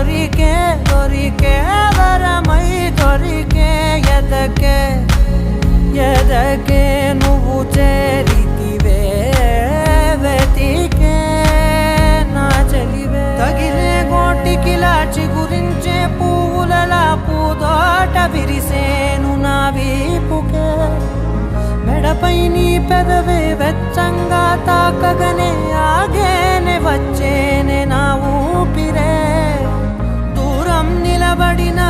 దొరికే దొరికే వరమై దొరికే ఎదకే ఎదకే నువ్వు చేరితివే వెతికే నా చెలివే తగిలే గోటికిలా చిగురించే పువ్వులలా పూదోట విరిసేను నా వీపుకే మెడపై నీ పెదవే వెచ్చంగా తాకగనే ఆగేనే వచ్చేనే నా ఊపిరే దూరం నిలబడిన